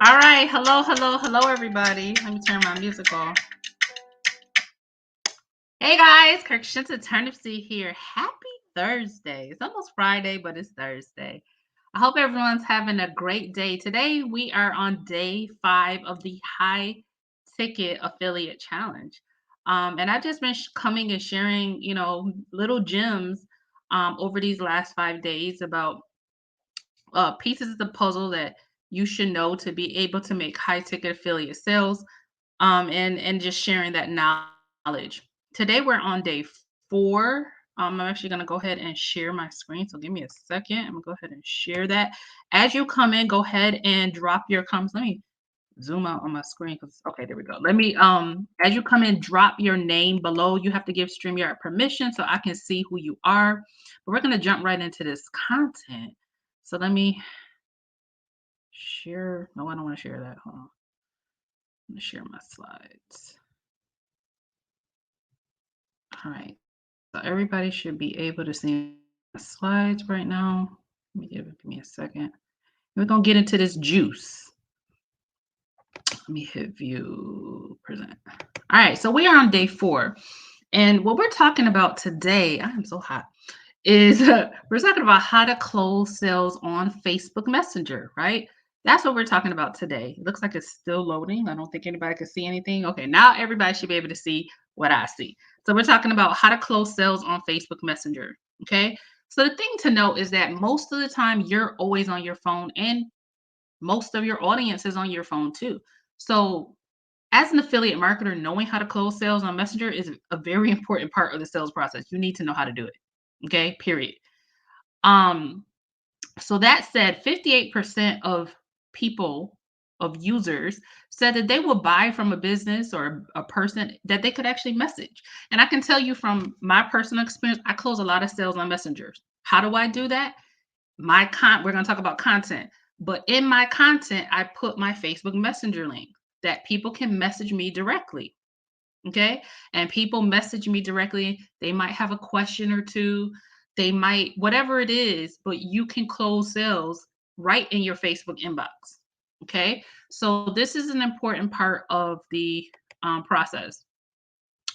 All right. Hello, hello, hello, everybody. Let me turn my music off. Hey, guys. Kirk Shinta Turnipseed here. Happy Thursday. It's almost Friday, but it's Thursday. I hope everyone's having a great day. Today, we are on day 5 of the High Ticket Affiliate Challenge. And I've just been coming and sharing, little gems over these last 5 days about pieces of the puzzle that you should know to be able to make high ticket affiliate sales, and just sharing that knowledge. Today we're on day 4. I'm actually going to go ahead and share my screen, so give me a second. I'm going to go ahead and share that. As you come in, go ahead and drop your comments. Let me zoom out on my screen, because okay, there we go. Let me as you come in, drop your name below. You have to give StreamYard permission so I can see who you are. But we're going to jump right into this content. So let me share. No, I don't want to share that. Hold on. I'm going to share my slides. All right. So everybody should be able to see my slides right now. Give me a second. We're going to get into this juice. Let me hit view present. All right. So we are on day 4. And what we're talking about today, I am so hot, is we're talking about how to close sales on Facebook Messenger, right? That's what we're talking about today. It looks like it's still loading. I don't think anybody can see anything. Okay, now everybody should be able to see what I see. So we're talking about how to close sales on Facebook Messenger. Okay. So the thing to note is that most of the time you're always on your phone, and most of your audience is on your phone too. So as an affiliate marketer, knowing how to close sales on Messenger is a very important part of the sales process. You need to know how to do it. Okay, period. Um, so that said, 58% of people, of users, said that they will buy from a business or a person that they could actually message. And I can tell you from my personal experience, I close a lot of sales on messengers. How do I do that? We're going to talk about content, but in my content, I put my Facebook Messenger link that people can message me directly. Okay. And people message me directly. They might have a question or two. They might, whatever it is, but you can close sales right in your Facebook inbox. Okay. So this is an important part of the process.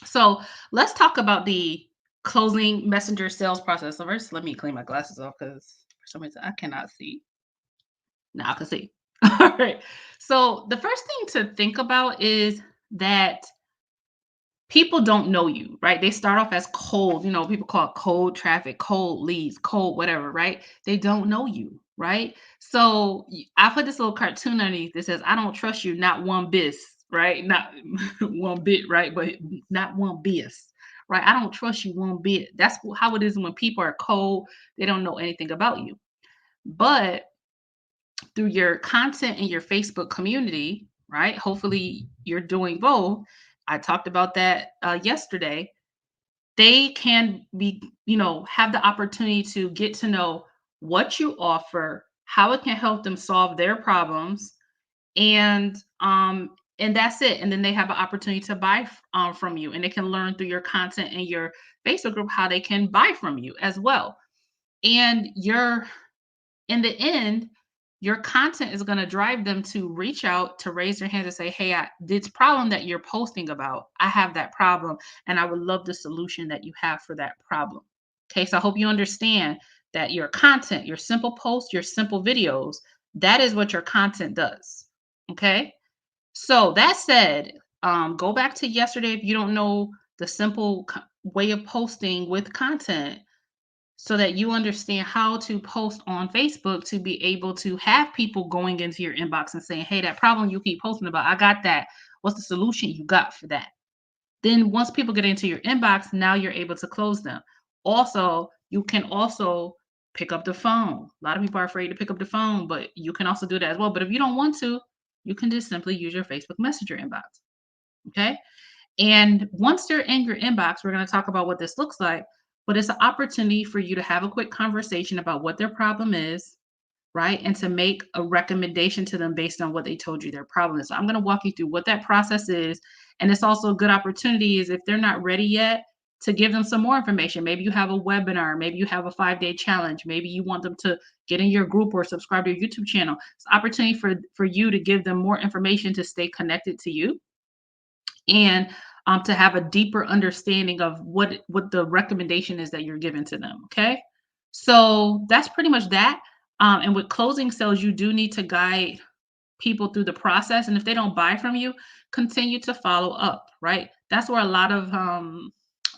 So let's talk about the closing messenger sales process. So first, let me clean my glasses off because for some reason I cannot see. Now I can see. All right. So the first thing to think about is that people don't know you, right? They start off as cold, people call it cold traffic, cold leads, cold whatever, right? They don't know you, right? So I put this little cartoon underneath that says, I don't trust you, not one bit, right? Not one bit, right? But not one bit, right? I don't trust you one bit. That's how it is when people are cold, they don't know anything about you. But through your content in your Facebook community, right? Hopefully you're doing both. I talked about that yesterday. They can be, have the opportunity to get to know what you offer, how it can help them solve their problems, and and that's it. And then they have an opportunity to buy from you, and they can learn through your content in your Facebook group how they can buy from you as well. And you're in the end, your content is going to drive them to reach out, to raise their hands and say, hey, this problem that you're posting about, I have that problem and I would love the solution that you have for that problem. Okay, so I hope you understand that your content, your simple posts, your simple videos, that is what your content does. Okay, so that said, go back to yesterday if you don't know the simple way of posting with content, so that you understand how to post on Facebook to be able to have people going into your inbox and saying, hey, that problem you keep posting about, I got that. What's the solution you got for that? Then once people get into your inbox, now you're able to close them. Also, you can also pick up the phone. A lot of people are afraid to pick up the phone, but you can also do that as well. But if you don't want to, you can just simply use your Facebook Messenger inbox. Okay. And once they're in your inbox, we're going to talk about what this looks like, but it's an opportunity for you to have a quick conversation about what their problem is, right? And to make a recommendation to them based on what they told you their problem is. So I'm going to walk you through what that process is. And it's also a good opportunity is if they're not ready yet, to give them some more information. Maybe you have a webinar, maybe you have a 5-day challenge, maybe you want them to get in your group or subscribe to your YouTube channel. It's an opportunity for you to give them more information to stay connected to you and to have a deeper understanding of what the recommendation is that you're giving to them. Okay, so that's pretty much that. And with closing sales, you do need to guide people through the process, and if they don't buy from you, continue to follow up. Right, that's where a lot of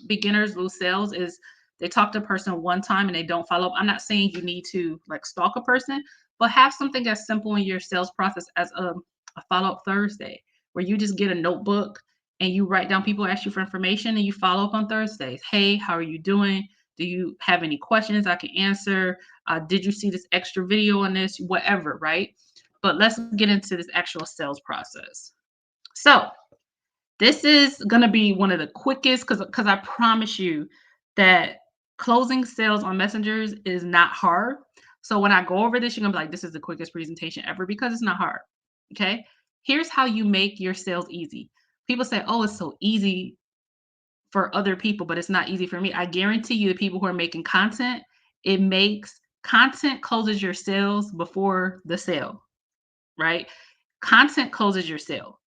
beginners lose sales is they talk to a person one time and they don't follow up. I'm not saying you need to like stalk a person, but have something as simple in your sales process as a follow-up Thursday where you just get a notebook and you write down people ask you for information and you follow up on Thursdays. Hey, how are you doing? Do you have any questions I can answer? Did you see this extra video on this? Whatever, right? But let's get into this actual sales process. So, this is gonna be one of the quickest because I promise you that closing sales on messengers is not hard. So when I go over this, you're gonna be like, this is the quickest presentation ever because it's not hard. Okay. Here's how you make your sales easy. People say, oh, it's so easy for other people, but it's not easy for me. I guarantee you, the people who are making content, it makes content closes your sales before the sale, right? Content closes your sale.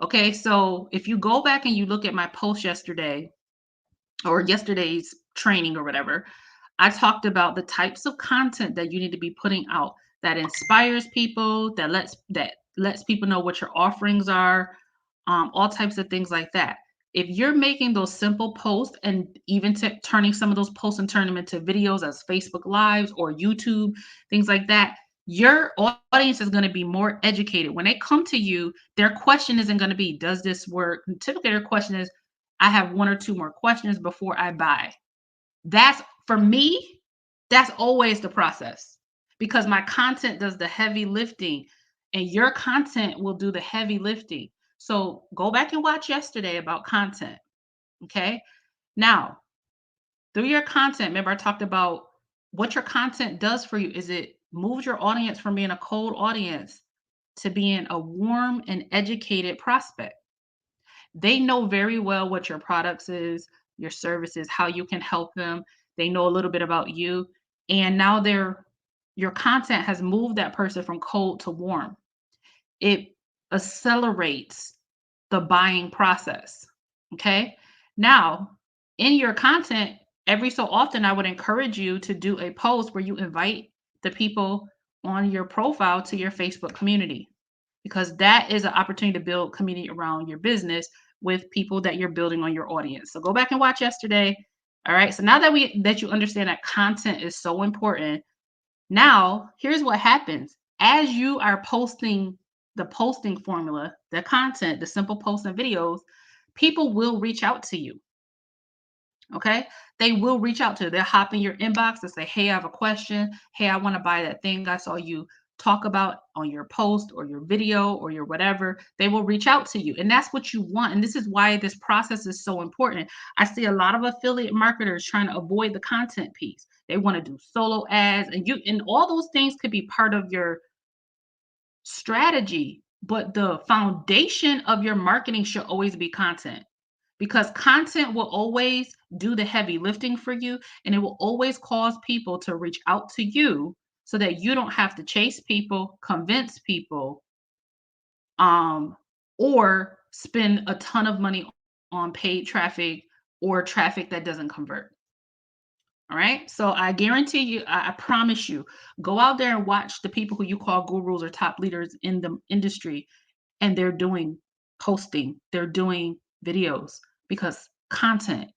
Okay, so if you go back and you look at my post yesterday or yesterday's training or whatever, I talked about the types of content that you need to be putting out that inspires people, that lets people know what your offerings are, all types of things like that. If you're making those simple posts and even turning some of those posts and turn them into videos as Facebook Lives or YouTube, things like that, your audience is going to be more educated. When they come to you, their question isn't going to be, does this work? Typically, their question is, I have one or two more questions before I buy. That's for me, that's always the process because my content does the heavy lifting and your content will do the heavy lifting. So go back and watch yesterday about content. Okay. Now, through your content, remember I talked about what your content does for you. Is it moves your audience from being a cold audience to being a warm and educated prospect? They know very well what your products is, your services, how you can help them. They know a little bit about you. And now your content has moved that person from cold to warm. It accelerates the buying process. Okay. Now, in your content, every so often, I would encourage you to do a post where you invite the people on your profile to your Facebook community because that is an opportunity to build community around your business with people that you're building on your audience. So go back and watch yesterday. All right. So now that you understand that content is so important, now here's what happens. As you are posting the posting formula, the content, the simple posts and videos, people will reach out to you. Okay. They will reach out to you. They'll hop in your inbox and say, hey, I have a question. Hey, I want to buy that thing I saw you talk about on your post or your video or your whatever. They will reach out to you. And that's what you want. And this is why this process is so important. I see a lot of affiliate marketers trying to avoid the content piece. They want to do solo ads and all those things could be part of your strategy, but the foundation of your marketing should always be content because content will always do the heavy lifting for you and it will always cause people to reach out to you so that you don't have to chase people, convince people, um, or spend a ton of money on paid traffic or traffic that doesn't convert. All right. So I guarantee you, I promise you, go out there and watch the people who you call gurus or top leaders in the industry, and they're doing posting, they're doing videos because content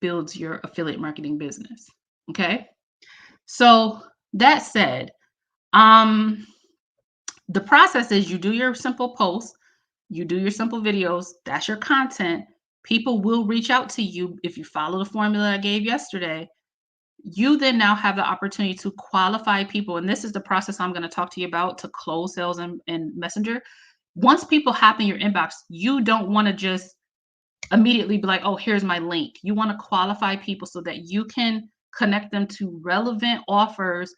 builds your affiliate marketing business. Okay. So that said, um, the process is you do your simple posts, you do your simple videos, that's your content. People will reach out to you if you follow the formula I gave yesterday. You then now have the opportunity to qualify people. And this is the process I'm going to talk to you about to close sales and Messenger. Once people hop in your inbox, you don't want to just immediately be like, oh, here's my link. You want to qualify people so that you can connect them to relevant offers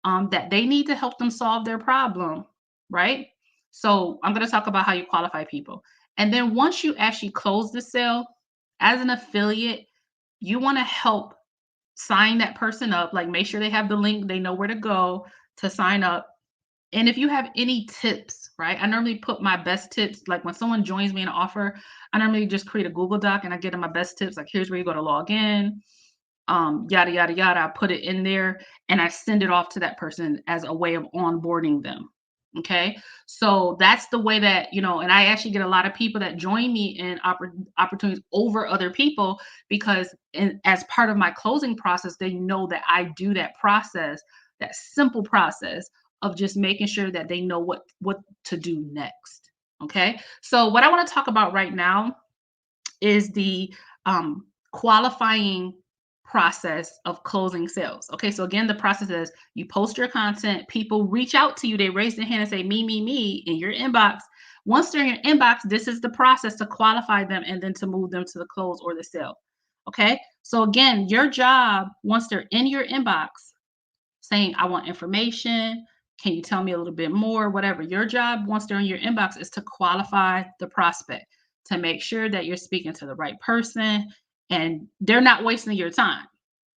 that they need to help them solve their problem, right? So I'm going to talk about how you qualify people. And then once you actually close the sale as an affiliate, You want to help sign that person up, like make sure they have the link, they know where to go to sign up. And if you have any tips, right? I normally put my best tips, like when someone joins me in an offer, I normally just create a Google Doc and I get them my best tips. Like, here's where you go to log in, yada, yada, yada. I put it in there and I send it off to that person as a way of onboarding them. Okay. So that's the way that, and I actually get a lot of people that join me in opportunities over other people because as part of my closing process, they know that I do that process, that simple process of just making sure that they know what to do next. Okay. So what I want to talk about right now is the qualifying process of closing sales. Okay, so again, the process is you post your content, people reach out to you, they raise their hand and say, me, in your inbox. Once they're in your inbox, this is the process to qualify them and then to move them to the close or the sale. Okay, so again, your job, once they're in your inbox, saying, I want information. Can you tell me a little bit more? Whatever. Your job, once they're in your inbox, is to qualify the prospect, to make sure that you're speaking to the right person and they're not wasting your time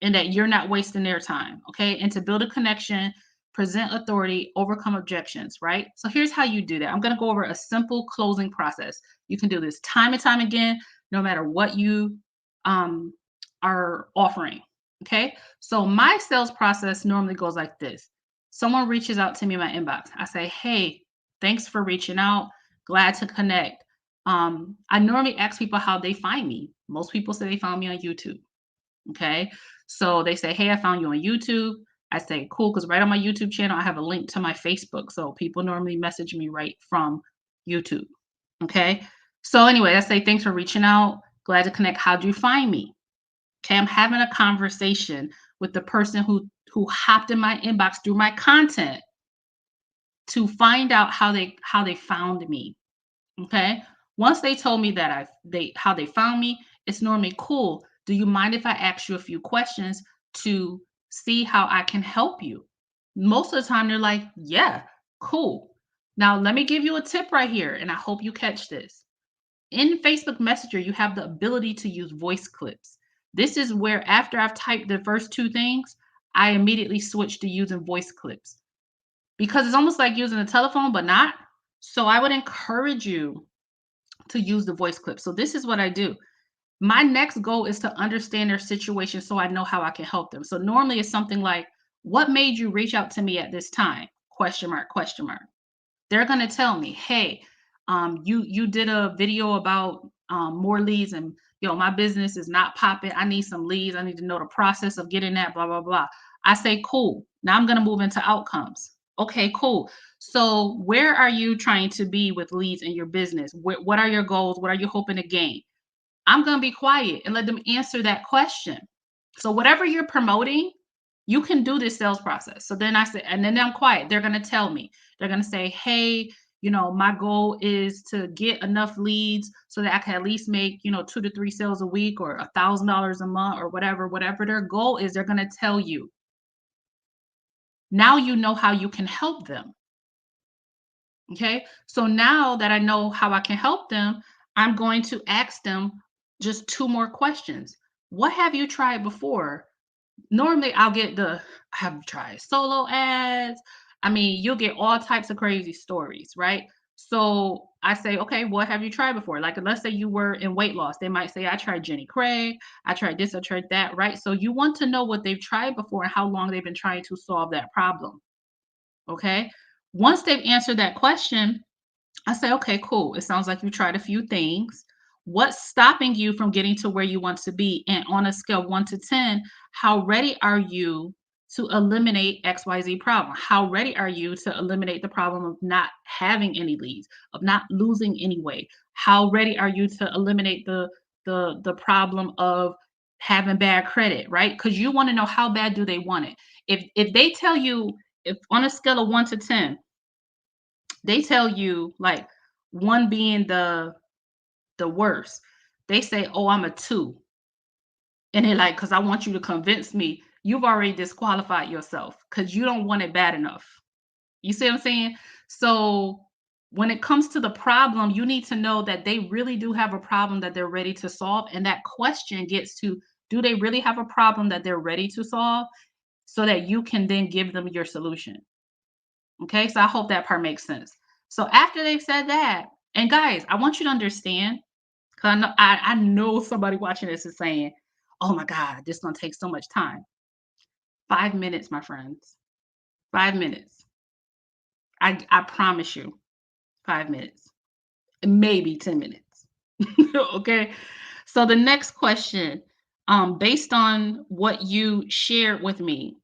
and that you're not wasting their time. Okay. And to build a connection, present authority, overcome objections, right? So here's how you do that. I'm going to go over a simple closing process. You can do this time and time again, no matter what you um, are offering. Okay. So my sales process normally goes like this. Someone reaches out to me in my inbox. I say, hey, thanks for reaching out. Glad to connect. I normally ask people how they find me. Most people say they found me on YouTube. Okay. So they say, hey, I found you on YouTube. I say, cool, because right on my YouTube channel, I have a link to my Facebook. So people normally message me right from YouTube. Okay. So anyway, I say, thanks for reaching out. Glad to connect. How'd you find me? Okay, I'm having a conversation with the person who hopped in my inbox through my content to find out how they found me. Okay. Once they told me that they how they found me, it's normally cool. Do you mind if I ask you a few questions to see how I can help you? Most of the time they're like, yeah, cool. Now let me give you a tip right here, and I hope you catch this. In Facebook Messenger, you have the ability to use voice clips. This is where after I've typed the first two things, I immediately switch to using voice clips because it's almost like using a telephone, but not. So I would encourage you to use the voice clip. So this is what I do. My next goal is to understand their situation so I know how I can help them. So normally it's something like, what made you reach out to me at this time? Question mark, question mark. They're gonna tell me, "Hey, you did a video about more leads, and my business is not popping. I need some leads. I need to know the process of getting that. Blah blah blah." I say, "Cool." Now I'm gonna move into outcomes. Okay, cool. So where are you trying to be with leads in your business? What are your goals? What are you hoping to gain? I'm gonna be quiet and let them answer that question. So whatever you're promoting, you can do this sales process. So then I say, and then I'm quiet. They're gonna tell me, they're gonna say, hey, my goal is to get enough leads so that I can at least make, 2 to 3 sales a week or $1,000 a month or whatever their goal is, they're gonna tell you. Now you know how you can help them. Okay. So now that I know how I can help them, I'm going to ask them just two more questions. What have you tried before? Normally, I'll get have you tried solo ads? I mean, you'll get all types of crazy stories, right? So I say, okay, what have you tried before? Like, let's say you were in weight loss. They might say, I tried Jenny Craig, I tried this, I tried that, right? So you want to know what they've tried before and how long they've been trying to solve that problem. Okay. Once they've answered that question, I say, okay, cool. It sounds like you tried a few things. What's stopping you from getting to where you want to be? And on a scale 1 to 10, how ready are you to eliminate XYZ problem? How ready are you to eliminate the problem of not having any leads, of not losing any weight? How ready are you to eliminate the problem of having bad credit, right? Because you want to know how bad do they want it. If they tell you, if on a scale of 1 to 10, they tell you like one being the worst. They say, "Oh, I'm a 2." And they're like, "Cause I want you to convince me." You've already disqualified yourself because you don't want it bad enough. You see what I'm saying? So when it comes to the problem, you need to know that they really do have a problem that they're ready to solve. And that question gets to Do they really have a problem that they're ready to solve so that you can then give them your solution? Okay, so I hope that part makes sense. So after they've said that, and guys, I want you to understand, 'cause I know somebody watching this is saying, "Oh my God, this is gonna take so much time." 5 minutes, my friends. 5 minutes. I promise you, 5 minutes, maybe 10 minutes. Okay. So the next question, based on what you shared with me,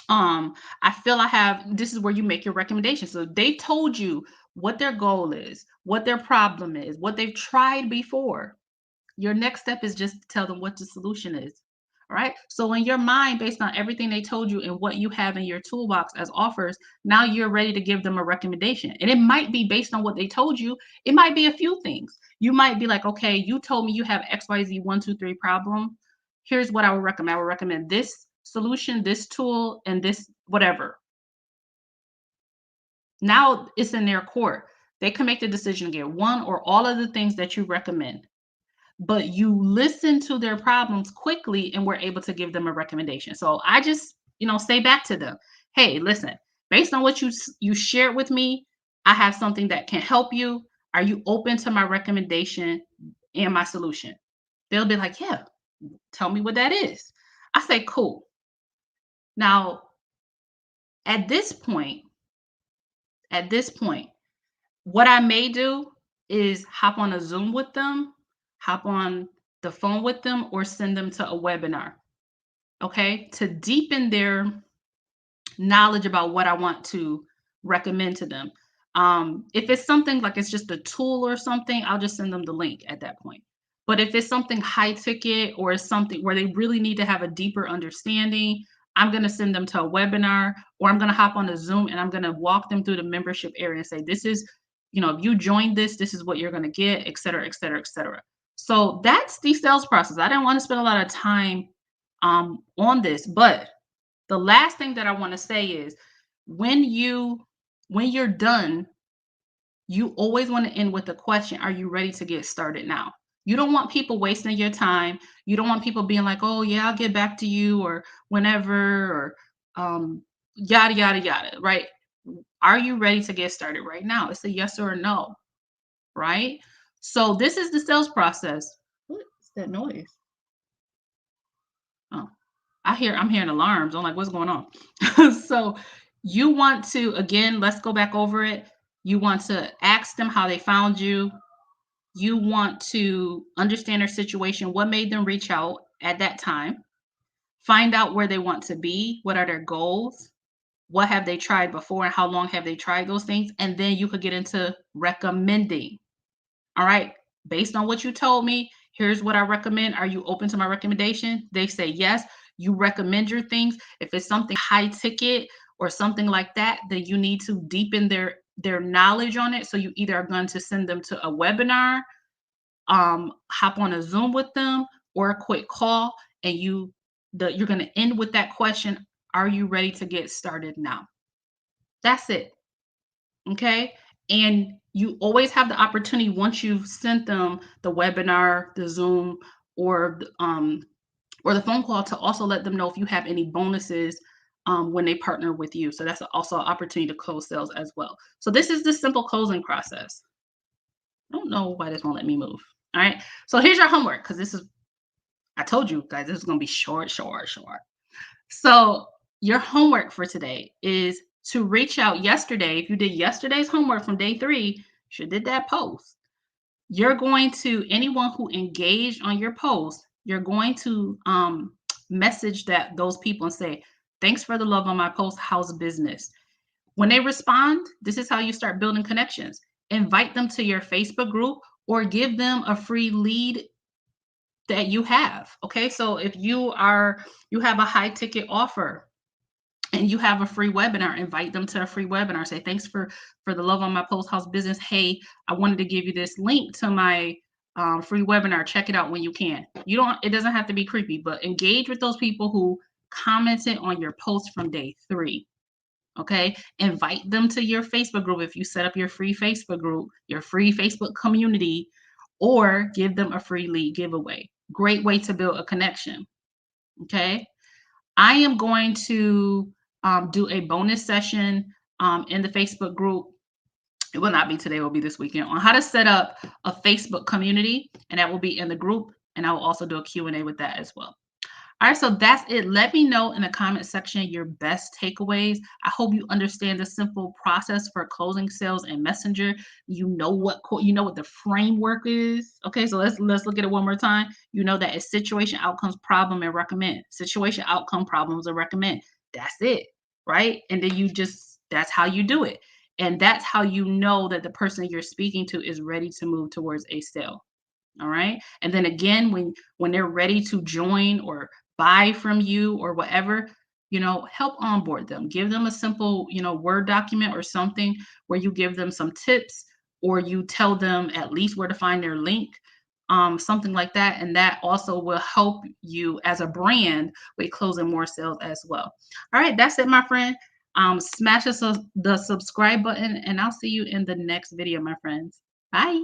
I feel I have this is where you make your recommendation. So they told you what their goal is, what their problem is, what they've tried before. Your next step is just to tell them what the solution is. All right. So in your mind, based on everything they told you and what you have in your toolbox as offers, now you're ready to give them a recommendation. And it might be based on what they told you. It might be a few things. You might be like, okay, you told me you have XYZ 1, 2, 3 problem. Here's what I would recommend. I would recommend this solution, this tool, and this whatever. Now it's in their court. They can make the decision to get one or all of the things that you recommend, but you listen to their problems quickly and we're able to give them a recommendation. So I just, say back to them, "Hey, listen, based on what you shared with me, I have something that can help you. Are you open to my recommendation and my solution?" They'll be like, "Yeah, tell me what that is." I say, "Cool." Now, at this point, at this point, what I may do is hop on a Zoom with them, hop on the phone with them, or send them to a webinar, okay, to deepen their knowledge about what I want to recommend to them. If it's something like it's just a tool or something, I'll just send them the link at that point. But if it's something high ticket or it's something where they really need to have a deeper understanding, I'm going to send them to a webinar, or I'm going to hop on a Zoom and I'm going to walk them through the membership area and say, this is, if you join this is what you're going to get, et cetera, et cetera, et cetera. So that's the sales process. I didn't want to spend a lot of time on this, but the last thing that I want to say is when you're done, you always want to end with a question, are you ready to get started now? You don't want people wasting your time. You don't want people being like, "Oh, yeah, I'll get back to you," or whenever, or yada yada yada, right? Are you ready to get started right now? It's a yes or a no, right? So this is the sales process. What is that noise? Oh. I'm hearing alarms. I'm like, what's going on? So you want to, again, let's go back over it. You want to ask them how they found you. You want to understand their situation, what made them reach out at that time. Find out where they want to be, what are their goals, what have they tried before, and how long have they tried those things. And then you could get into recommending. All right. Based on what you told me, here's what I recommend. Are you open to my recommendation? They say yes. You recommend your things. If it's something high ticket or something like that, then you need to deepen their knowledge on it. So you either are going to send them to a webinar, hop on a Zoom with them, or a quick call, and you're going to end with that question: are you ready to get started now? That's it. Okay. And you always have the opportunity, once you've sent them the webinar, the Zoom, or or the phone call, to also let them know if you have any bonuses when they partner with you. So that's also an opportunity to close sales as well. So this is the simple closing process. I don't know why this won't let me move. All right. So here's your homework, because I told you guys, this is going to be short, short, short. So your homework for today is to reach out yesterday. If you did yesterday's homework from day 3, you did that post. You're going to, anyone who engaged on your post, you're going to message those people and say, "Thanks for the love on my post. How's business?" When they respond, this is how you start building connections. Invite them to your Facebook group or give them a free lead that you have. Okay. So if you have a high ticket offer and you have a free webinar, invite them to a free webinar. Say, "Thanks for the love on my post, house business. Hey, I wanted to give you this link to my free webinar. Check it out when you can." It doesn't have to be creepy, but engage with those people who commented on your post from day 3. Okay. Invite them to your Facebook group if you set up your free Facebook group, your free Facebook community, or give them a free lead giveaway. Great way to build a connection. Okay. I am going to do a bonus session in the Facebook group. It will not be today, it will be this weekend, on how to set up a Facebook community, and that will be in the group. And I will also do a Q&A with that as well. All right, so that's it. Let me know in the comment section your best takeaways. I hope you understand the simple process for closing sales in Messenger. You know what the framework is. Okay, so let's look at it one more time. You know that it's situation, outcomes, problem, and recommend. Situation, outcome, problems, and recommend. That's it, right? And then that's how you do it. And that's how you know that the person you're speaking to is ready to move towards a sale. All right. And then again, when they're ready to join or buy from you or whatever, help onboard them. Give them a simple, Word document or something where you give them some tips, or you tell them at least where to find their link, something like that. And that also will help you as a brand with closing more sales as well. All right, that's it, my friend. Smash the subscribe button, and I'll see you in the next video, my friends. Bye.